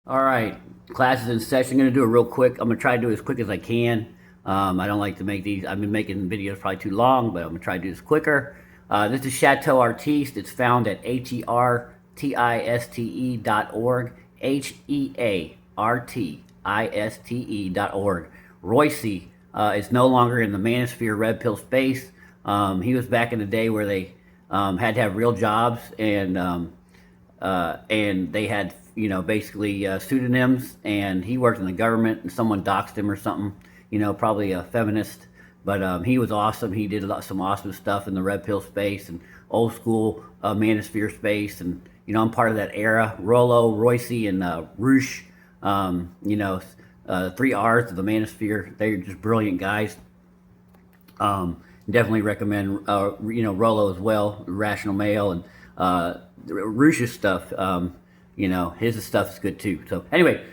All right, class is in session. I'm going to do it real quick. I'm going to try to do it as quick as I can. I don't like to make these. I've been making videos probably too long, but I'm going to try to do this quicker. This is Chateau Artiste. It's found at hertiste.org. HEARTISTE.org. Royce is no longer in the manosphere red pill space. He was back in the day where they had to have real jobs and they had basically pseudonyms, and he worked in the government and someone doxed him or something, probably a feminist, but he was awesome. He did some awesome stuff in the red pill space and old school manosphere space, and I'm part of that era. Rollo, Royce, and Roosh, three R's of the manosphere. They're just brilliant guys. Definitely recommend Rollo as well, Rational Male, and Roosh's stuff. His stuff is good too. So anyway,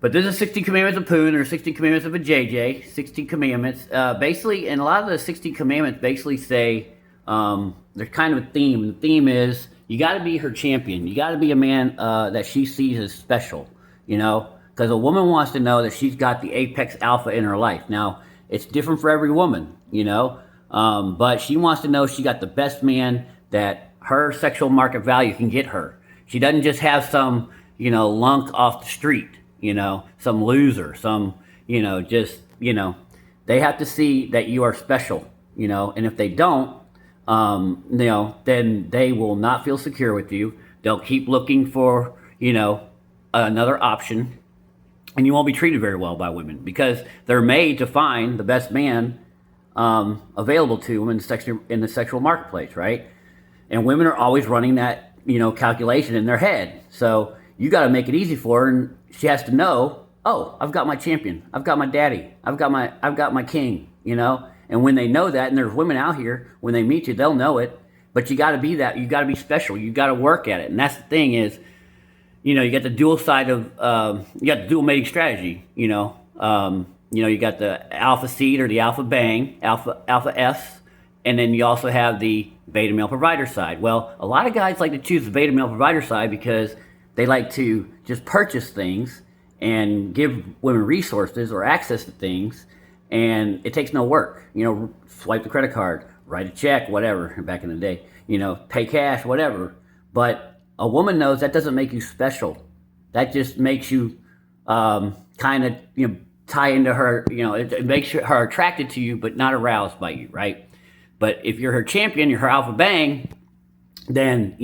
but there's a 16 commandments of Poon, or 16 commandments of a JJ, 16 commandments. Basically, and a lot of the 16 commandments basically say there's kind of a theme. The theme is you got to be her champion. You got to be a man that she sees as special. Because a woman wants to know that she's got the apex alpha in her life. Now, it's different for every woman, but she wants to know she got the best man that her sexual market value can get her. She doesn't just have some, lunk off the street, some loser, some, they have to see that you are special, and if they don't, then they will not feel secure with you. They'll keep looking for, another option, and you won't be treated very well by women because they're made to find the best man available to them in the sexual marketplace, right? And women are always running that, calculation in their head. So you got to make it easy for her, and she has to know, oh, I've got my champion, I've got my daddy, I've got my king, And when they know that, and there's women out here, when they meet you, they'll know it. But you got to be that. You got to be special. You got to work at it. And that's the thing is, you got the dual side of, you got the dual mating strategy. You got the alpha seed or the alpha bang, alpha S. And then you also have the beta male provider side. Well, a lot of guys like to choose the beta male provider side because they like to just purchase things and give women resources or access to things, and it takes no work. Swipe the credit card, write a check, whatever, back in the day, pay cash, whatever. But a woman knows that doesn't make you special. That just makes you kind of, tie into her, it makes her attracted to you, but not aroused by you, right? But if you're her champion, you're her alpha bang, then,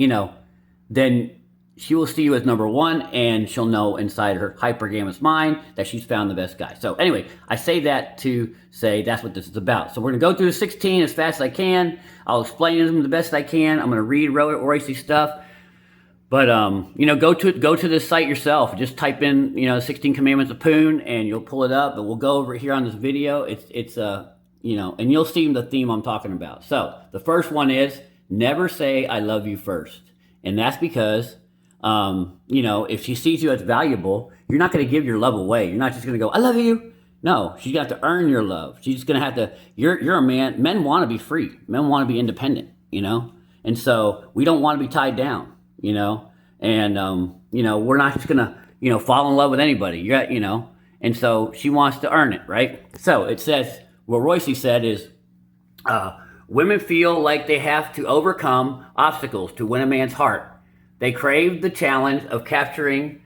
then she will see you as number one, and she'll know inside her hypergamous mind that she's found the best guy. So anyway, I say that to say that's what this is about. So we're going to go through the 16 as fast as I can. I'll explain them the best I can. I'm going to read Royce's stuff. But, go to this site yourself. Just type in, 16 Commandments of Poon, and you'll pull it up. But we'll go over here on this video. It's and you'll see the theme I'm talking about. So the first one is never say I love you first. And that's because, if she sees you as valuable, you're not going to give your love away. You're not just going to go, I love you. No, she's got to earn your love. She's going to have to, you're a man. Men want to be free. Men want to be independent, And so we don't want to be tied down, and, we're not just going to, fall in love with anybody, and so she wants to earn it, right? So it says, what Royce said is, women feel like they have to overcome obstacles to win a man's heart. They crave the challenge of capturing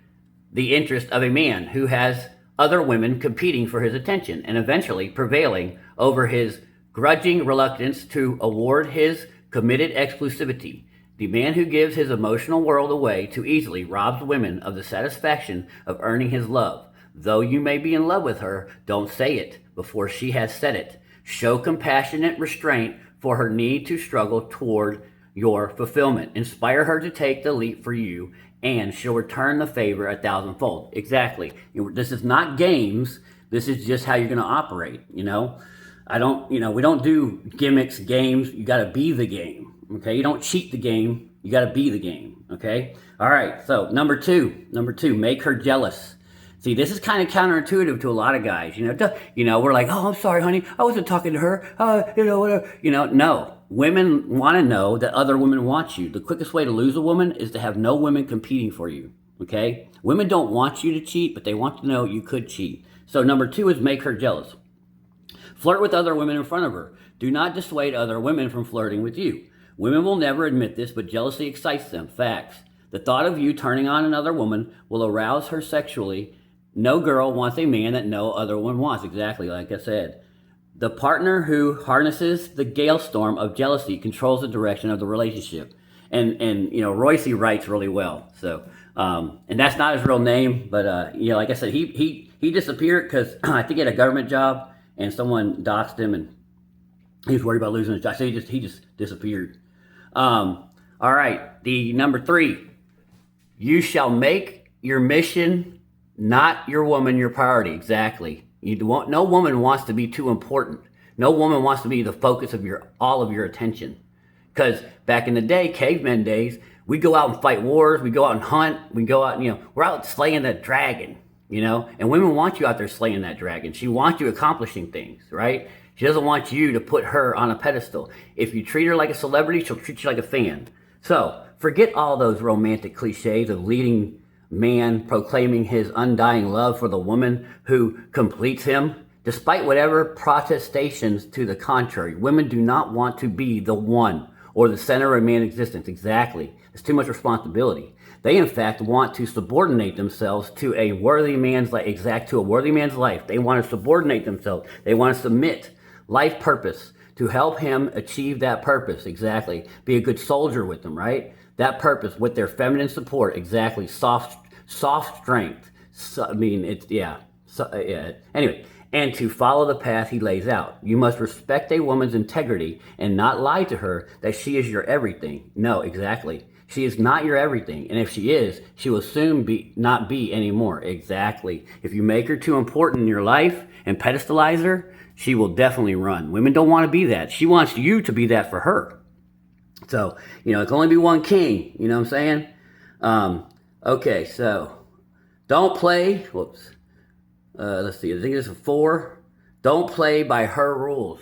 the interest of a man who has other women competing for his attention and eventually prevailing over his grudging reluctance to award his committed exclusivity. The man who gives his emotional world away too easily robs women of the satisfaction of earning his love. Though you may be in love with her, don't say it before she has said it. Show compassionate restraint for her need to struggle toward your fulfillment. Inspire her to take the leap for you, and she'll return the favor 1,000-fold. Exactly. This is not games. This is just how you're going to operate. We don't do gimmicks, games. You got to be the game. Okay. You don't cheat the game. You got to be the game. Okay. All right. So number two, make her jealous. See, this is kind of counterintuitive to a lot of guys. We're like, oh, I'm sorry, honey, I wasn't talking to her. Whatever. No. Women want to know that other women want you. The quickest way to lose a woman is to have no women competing for you. Okay? Women don't want you to cheat, but they want to know you could cheat. So number 2 is make her jealous. Flirt with other women in front of her. Do not dissuade other women from flirting with you. Women will never admit this, but jealousy excites them. Facts. The thought of you turning on another woman will arouse her sexually. No girl wants a man that no other one wants. Exactly like I said. The partner who harnesses the gale storm of jealousy controls the direction of the relationship. And Royce writes really well. So and that's not his real name, but like I said, he disappeared because I think he had a government job and someone doxed him and he was worried about losing his job. So he just disappeared. All right, the number 3. You shall make your mission, not your woman, your priority. Exactly. No woman wants to be too important. No woman wants to be the focus of all of your attention. Because back in the day, cavemen days, we go out and fight wars. We go out and hunt. We go out, we're out slaying that dragon, and women want you out there slaying that dragon. She wants you accomplishing things, right? She doesn't want you to put her on a pedestal. If you treat her like a celebrity, she'll treat you like a fan. So forget all those romantic cliches of leading man proclaiming his undying love for the woman who completes him. Despite whatever protestations to the contrary, women do not want to be the one or the center of man's existence. Exactly. It's too much responsibility. They, in fact, want to subordinate themselves to a worthy man's life. To a worthy man's life. They want to subordinate themselves. They want to submit life purpose to help him achieve that purpose. Exactly. Be a good soldier with them, right? That purpose with their feminine support. Exactly. Soft strength. Anyway. And to follow the path he lays out. You must respect a woman's integrity and not lie to her that she is your everything. No, exactly. She is not your everything. And if she is, she will soon not be anymore. Exactly. If you make her too important in your life and pedestalize her, she will definitely run. Women don't want to be that. She wants you to be that for her. So, it can only be one king. You know what I'm saying? Okay, so don't play. Whoops. Let's see, I think this is 4. Don't play by her rules.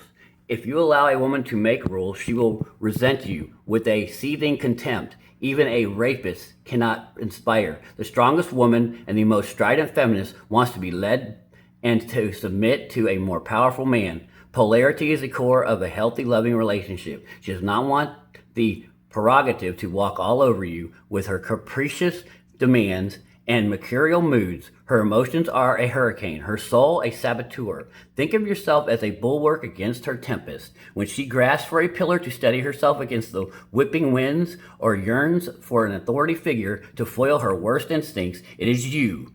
If you allow a woman to make rules, she will resent you with a seething contempt. Even a rapist cannot inspire. The strongest woman and the most strident feminist wants to be led and to submit to a more powerful man. Polarity is the core of a healthy, loving relationship. She does not want the prerogative to walk all over you with her capricious demands and mercurial moods. Her emotions are a hurricane, her soul a saboteur. Think of yourself as a bulwark against her tempest. When she grasps for a pillar to steady herself against the whipping winds or yearns for an authority figure to foil her worst instincts, it is you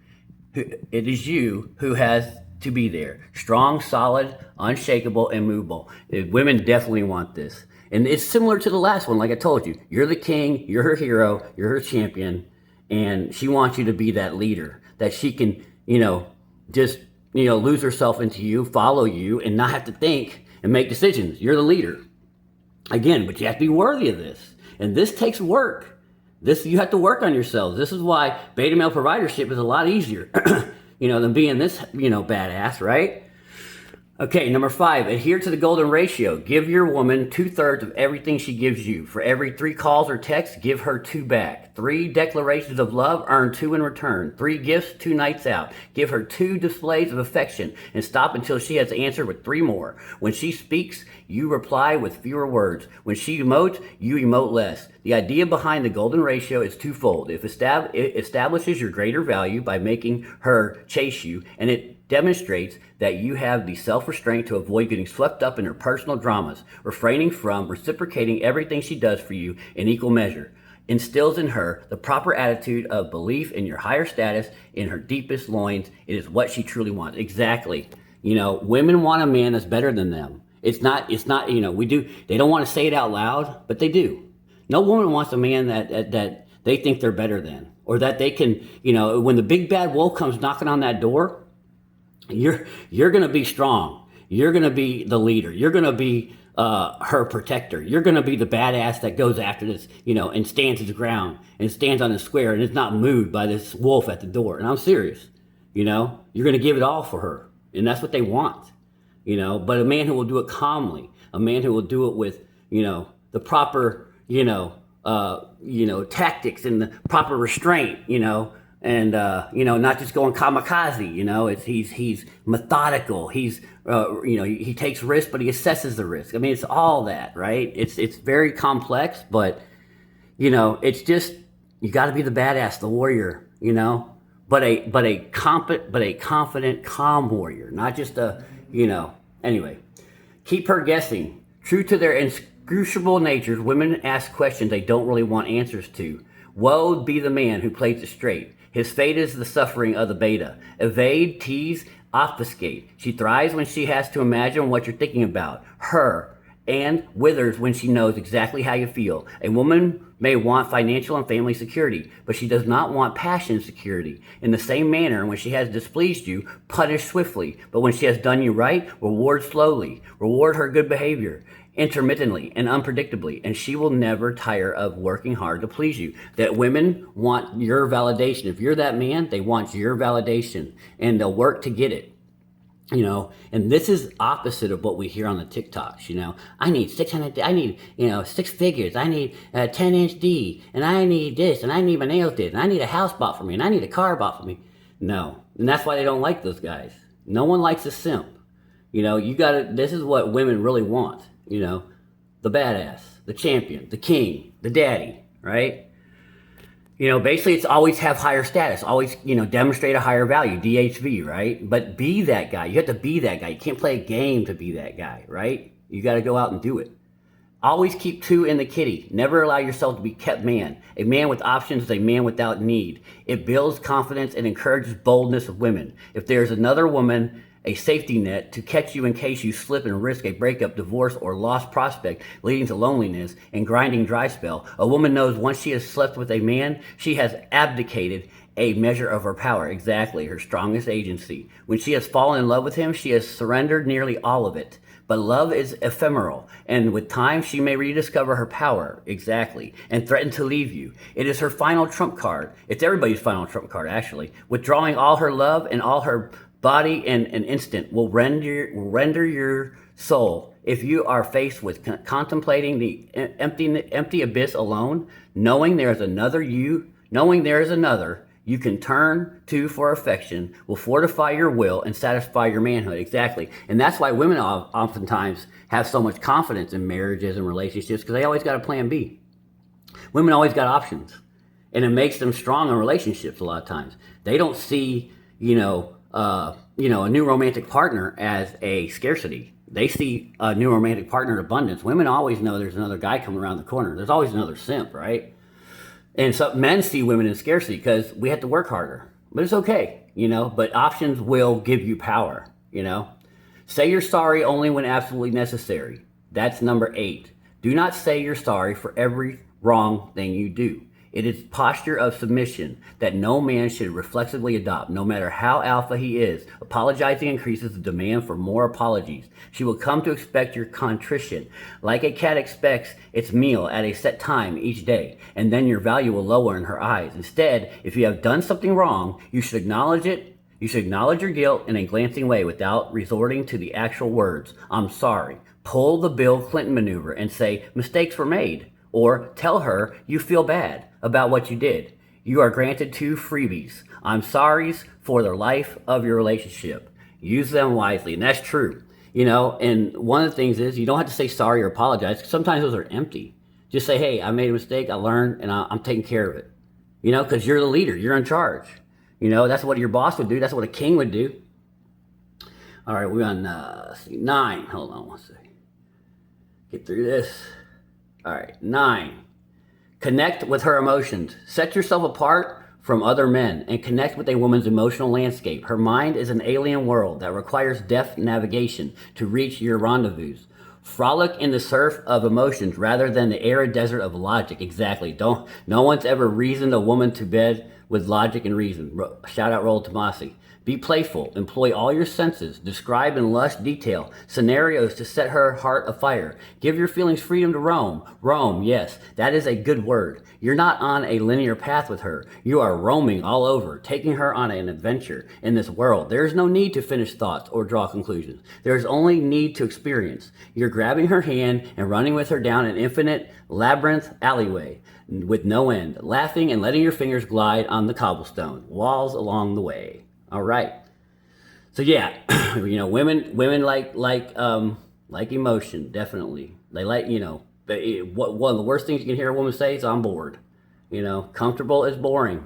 who has to be there. Strong, solid, unshakable, immovable. Women definitely want this. And it's similar to the last one, like I told you. You're the king, you're her hero, you're her champion. And she wants you to be that leader, that she can, just, lose herself into you, follow you, and not have to think and make decisions. You're the leader. Again, but you have to be worthy of this. And this takes work. You have to work on yourselves. This is why beta male providership is a lot easier, than being this, badass, right? Okay, number 5, adhere to the golden ratio. Give your woman 2/3 of everything she gives you. For every 3 calls or texts, give her 2 back. 3 declarations of love, earn 2 in return. 3 gifts, 2 nights out. Give her 2 displays of affection and stop until she has answered with 3 more. When she speaks, you reply with fewer words. When she emotes, you emote less. The idea behind the golden ratio is twofold. It establishes your greater value by making her chase you, and it demonstrates that you have the self-restraint to avoid getting swept up in her personal dramas, refraining from reciprocating everything she does for you in equal measure. Instills in her the proper attitude of belief in your higher status in her deepest loins. It is what she truly wants. Exactly. Women want a man that's better than them. It's not, they don't want to say it out loud, but they do. No woman wants a man that they think they're better than, or that they can, when the big bad wolf comes knocking on that door, you're going to be strong. You're going to be the leader. You're going to be her protector. You're going to be the badass that goes after this, and stands his ground and stands on the square and is not moved by this wolf at the door. And I'm serious. You're going to give it all for her. And that's what they want. But a man who will do it calmly, a man who will do it with, the proper, tactics and the proper restraint, and not just going kamikaze. He's methodical. He's he takes risks, but he assesses the risk. I mean, it's all that, right? It's very complex, but it's just, you got to be the badass, the warrior, but a confident, calm warrior, not just Anyway, keep her guessing. True to their inscrutable natures, women ask questions they don't really want answers to. Woe be the man who plays it straight. His fate is the suffering of the beta. Evade, tease, obfuscate. She thrives when she has to imagine what you're thinking about her, and withers when she knows exactly how you feel. A woman may want financial and family security, but she does not want passion security. In the same manner, when she has displeased you, punish swiftly. But when she has done you right, reward slowly. Reward her good behavior, intermittently and unpredictably, and she will never tire of working hard to please you. That women want your validation. If you're that man, they want your validation, and they'll work to get it. And this is opposite of what we hear on the TikToks. I need 600, I need, 6 figures, I need a 10-inch D, and I need this, and I need my nails did, and I need a house bought for me, and I need a car bought for me. No. And that's why they don't like those guys. No one likes a simp. This is what women really want, the badass, the champion, the king, the daddy, right? Basically it's always have higher status, always, demonstrate a higher value, DHV, right? But be that guy. You have to be that guy. You can't play a game to be that guy, right? You got to go out and do it. Always keep 2 in the kitty. Never allow yourself to be kept man. A man with options is a man without need. It builds confidence and encourages boldness of women. If there's another woman, a safety net to catch you in case you slip and risk a breakup, divorce, or lost prospect leading to loneliness and grinding dry spell. A woman knows once she has slept with a man, she has abdicated a measure of her power, exactly, her strongest agency. When she has fallen in love with him, she has surrendered nearly all of it. But love is ephemeral, and with time she may rediscover her power, exactly, and threaten to leave you. It is her final trump card. It's everybody's final trump card, actually. Withdrawing all her love and all her body in an instant will render your soul. If you are faced with contemplating the empty abyss alone, knowing there is another you can turn to for affection, will fortify your will and satisfy your manhood. Exactly. And that's why women oftentimes have so much confidence in marriages and relationships, because they always got a plan B. Women always got options, and it makes them strong in relationships a lot of times. They don't see, a new romantic partner as a scarcity. They see a new romantic partner in abundance. Women always know there's another guy coming around the corner. There's always another simp, right? And so men see women in scarcity because we have to work harder. But it's okay, but options will give you power, Say you're sorry only when absolutely necessary. That's number 8. Do not say you're sorry for every wrong thing you do. It is posture of submission that no man should reflexively adopt, no matter how alpha he is. Apologizing increases the demand for more apologies. She will come to expect your contrition, like a cat expects its meal at a set time each day, and then your value will lower in her eyes. Instead, if you have done something wrong, you should acknowledge it. You should acknowledge your guilt in a glancing way without resorting to the actual words, "I'm sorry." Pull the Bill Clinton maneuver and say, "Mistakes were made." Or tell her you feel bad about what you did. You are granted 2 freebies. I'm sorry's for the life of your relationship. Use them wisely. And that's true. And one of the things is you don't have to say sorry or apologize, because sometimes those are empty. Just say, hey, I made a mistake, I learned, and I'm taking care of it. Because you're the leader, you're in charge. That's what your boss would do. That's what a king would do. All right, we're on 9. Hold on one second. Get through this. All right, 9. Connect with her emotions. Set yourself apart from other men and connect with a woman's emotional landscape. Her mind is an alien world that requires deft navigation to reach your rendezvous. Frolic in the surf of emotions rather than the arid desert of logic. Exactly. No one's ever reasoned a woman to bed with logic and reason. Shout out Roll Tomasi. Be playful. Employ all your senses. Describe in lush detail scenarios to set her heart afire. Give your feelings freedom to roam. Roam, yes, that is a good word. You're not on a linear path with her. You are roaming all over, taking her on an adventure in this world. There is no need to finish thoughts or draw conclusions. There is only need to experience. You're grabbing her hand and running with her down an infinite labyrinth alleyway. with no end, laughing and letting your fingers glide on the cobblestone walls along the way. All right. So yeah, women like emotion, definitely. They like, one of the worst things you can hear a woman say is, "I'm bored." Comfortable is boring.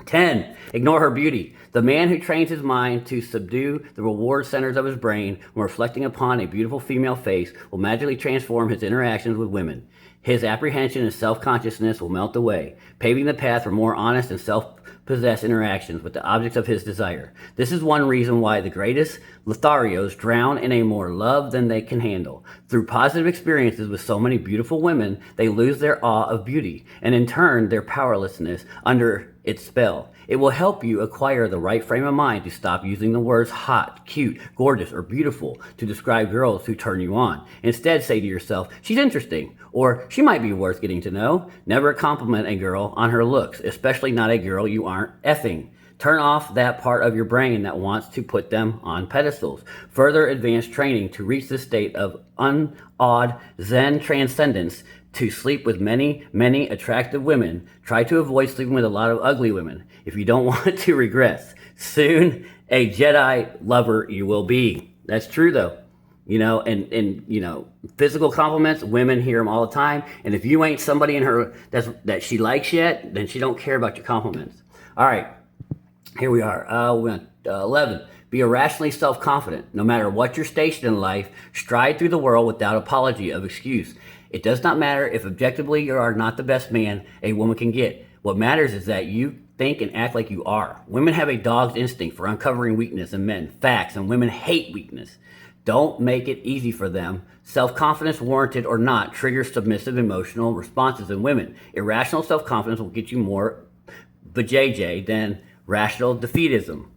10. Ignore her beauty. The man who trains his mind to subdue the reward centers of his brain when reflecting upon a beautiful female face will magically transform his interactions with women. His apprehension and self-consciousness will melt away, paving the path for more honest and self-possessed interactions with the objects of his desire. This is one reason why the greatest Lotharios drown in a more love than they can handle. Through positive experiences with so many beautiful women, they lose their awe of beauty, and in turn their powerlessness under its spell. It will help you acquire the right frame of mind to stop using the words hot, cute, gorgeous, or beautiful to describe girls who turn you on. Instead, say to yourself, "She's interesting," or "She might be worth getting to know." Never compliment a girl on her looks, especially not a girl you aren't effing. Turn off that part of your brain that wants to put them on pedestals. Further advanced training to reach the state of unawed Zen transcendence to sleep with many, many attractive women. Try to avoid sleeping with a lot of ugly women if you don't want to regress. Soon, a Jedi lover you will be. That's true, though. Physical compliments, women hear them all the time. And if you ain't somebody in her that she likes yet, then she don't care about your compliments. All right, here we are. 11. Be irrationally self-confident. No matter what your station in life, stride through the world without apology of excuse. It does not matter if objectively you are not the best man a woman can get. What matters is that you think and act like you are. Women have a dog's instinct for uncovering weakness in men, facts, and women hate weakness. Don't make it easy for them. Self-confidence, warranted or not, triggers submissive emotional responses in women. Irrational self-confidence will get you more vajayjay than rational defeatism.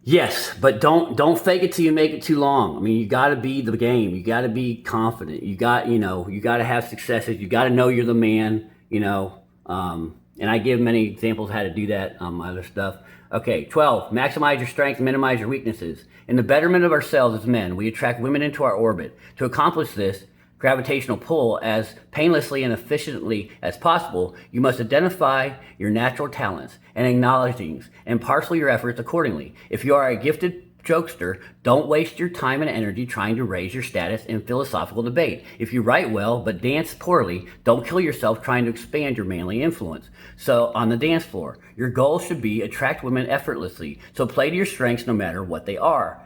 Yes, but don't fake it till you make it too long. I mean, you got to be the game. You got to be confident. You got to have successes. You got to know you're the man. And I give many examples how to do that. Other stuff. Okay, 12. Maximize your strengths, minimize your weaknesses. In the betterment of ourselves as men, we attract women into our orbit. To accomplish this gravitational pull as painlessly and efficiently as possible, you must identify your natural talents and acknowledge these, and parcel your efforts accordingly. If you are a gifted jokester, don't waste your time and energy trying to raise your status in philosophical debate. If you write well but dance poorly, don't kill yourself trying to expand your manly influence. So on the dance floor, your goal should be attract women effortlessly. So play to your strengths no matter what they are.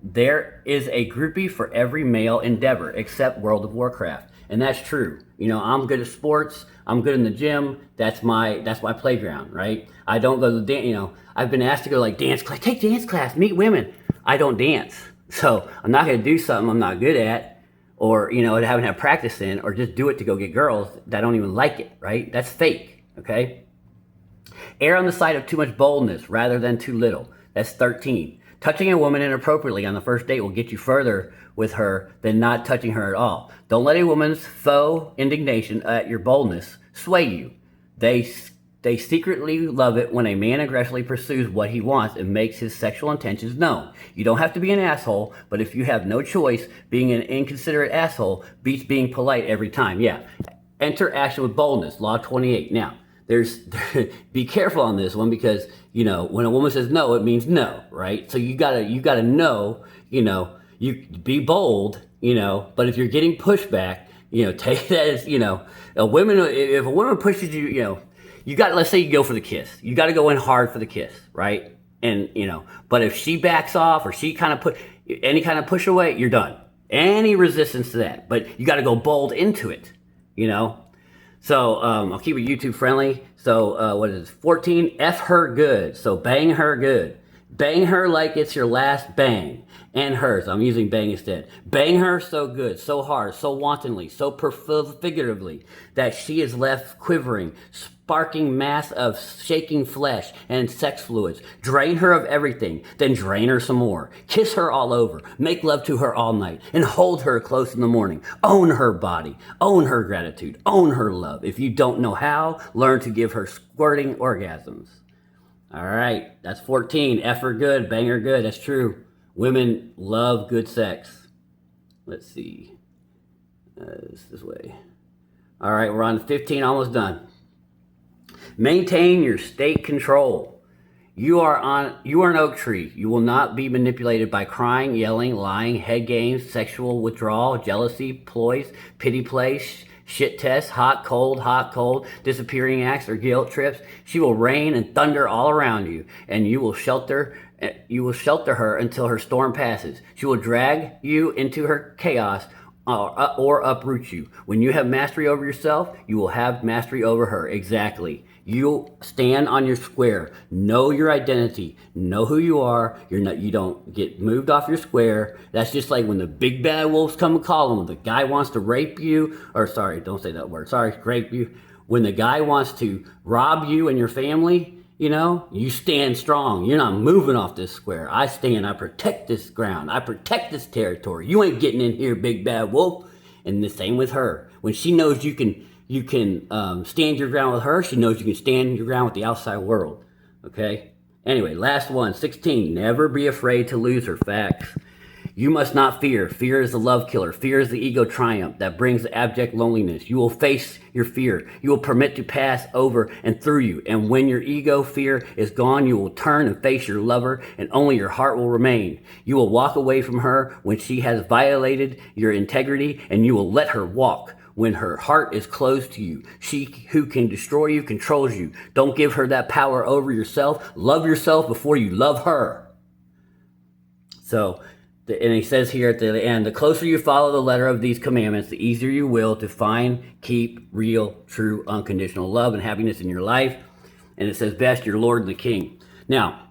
There is a groupie for every male endeavor except World of Warcraft. And that's true. I'm good at sports. I'm good in the gym. That's my playground, right? I don't go to the dance. I've been asked to go dance class, take dance class, meet women. I don't dance. So I'm not going to do something I'm not good at, or, I haven't had practice in, or just do it to go get girls that don't even like it, right? That's fake, okay? Err on the side of too much boldness rather than too little. That's 13. Touching a woman inappropriately on the first date will get you further with her than not touching her at all. Don't let a woman's faux indignation at your boldness sway you. They secretly love it when a man aggressively pursues what he wants and makes his sexual intentions known. You don't have to be an asshole, but if you have no choice, being an inconsiderate asshole beats being polite every time. Yeah. Enter action with boldness. Law 28. Now, be careful on this one because, when a woman says no, it means no, right? So you gotta know, you be bold, but if you're getting pushback, take that as, if a woman pushes you, let's say you go for the kiss. You got to go in hard for the kiss, right? And, but if she backs off or she any kind of push away, you're done. Any resistance to that, but you got to go bold into it, So I'll keep it YouTube friendly. So what is it? 14, F her good. So bang her good. Bang her like it's your last bang. And hers. I'm using bang instead. Bang her so good, so hard, so wantonly, so figuratively that she is left quivering, sparking mass of shaking flesh and sex fluids. Drain her of everything, then drain her some more. Kiss her all over, make love to her all night, and hold her close in the morning. Own her body, own her gratitude, own her love. If you don't know how, learn to give her squirting orgasms. All right, that's 14. F her good, bang her good. That's true. Women love good sex. Let's see. This way. All right, we're on 15, almost done. Maintain your state control. You are an oak tree. You will not be manipulated by crying, yelling, lying, head games, sexual withdrawal, jealousy, ploys, pity plays, shit tests, hot, cold, disappearing acts, or guilt trips. She will rain and thunder all around you, and you will shelter her until her storm passes. She will drag you into her chaos or uproot you. When you have mastery over yourself, you will have mastery over her. Exactly. You stand on your square. Know your identity. Know who you are. You don't get moved off your square. That's just like when the big bad wolves come and call them. When the guy wants to rape you, or sorry, don't say that word. Sorry, rape you. When the guy wants to rob you and your family, you stand strong. You're not moving off this square. I stand. I protect this ground. I protect this territory. You ain't getting in here, big bad wolf. And the same with her. When she knows you can stand your ground with her, she knows you can stand your ground with the outside world. Okay? Anyway, last one, 16. Never be afraid to lose her. Facts. You must not fear. Fear is the love killer. Fear is the ego triumph that brings the abject loneliness. You will face your fear. You will permit to pass over and through you. And when your ego fear is gone, you will turn and face your lover, and only your heart will remain. You will walk away from her when she has violated your integrity, and you will let her walk when her heart is closed to you. She who can destroy you controls you. Don't give her that power over yourself. Love yourself before you love her. So, and he says here at the end, the closer you follow the letter of these commandments, the easier you will to find, keep real, true, unconditional love and happiness in your life. And it says, best, your Lord and the King. Now,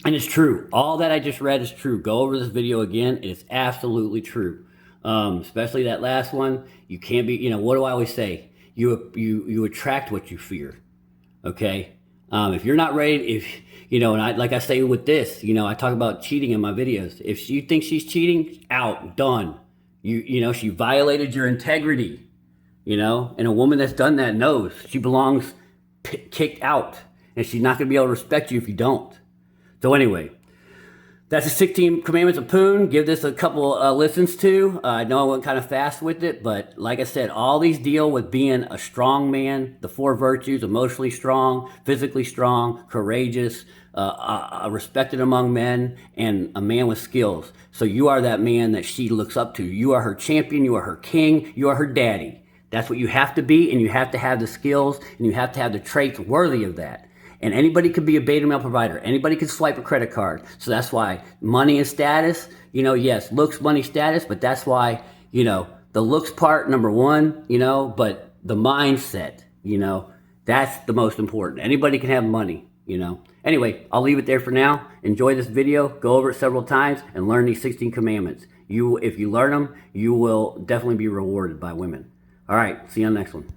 and it's true. All that I just read is true. Go over this video again. It's absolutely true. Especially that last one. You can't be, what do I always say? You attract what you fear. Okay? If you're not ready, and like I say with this, I talk about cheating in my videos. If you think she's cheating, out, done. She violated your integrity, and a woman that's done that knows she belongs kicked out, and she's not going to be able to respect you if you don't. So anyway, that's the 16 commandments of Poon. Give this a couple listens to. I know I went kind of fast with it, but like I said, all these deal with being a strong man, the 4 virtues: emotionally strong, physically strong, courageous, respected among men, and a man with skills. So you are that man that she looks up to. You are her champion. You are her king. You are her daddy. That's what you have to be, and you have to have the skills, and you have to have the traits worthy of that. And anybody could be a beta male provider. Anybody could swipe a credit card. So that's why money and status, yes, looks, money, status, but that's why, the looks part, number one, but the mindset, that's the most important. Anybody can have money, Anyway, I'll leave it there for now. Enjoy this video. Go over it several times and learn these 16 commandments. If you learn them, you will definitely be rewarded by women. All right, see you on the next one.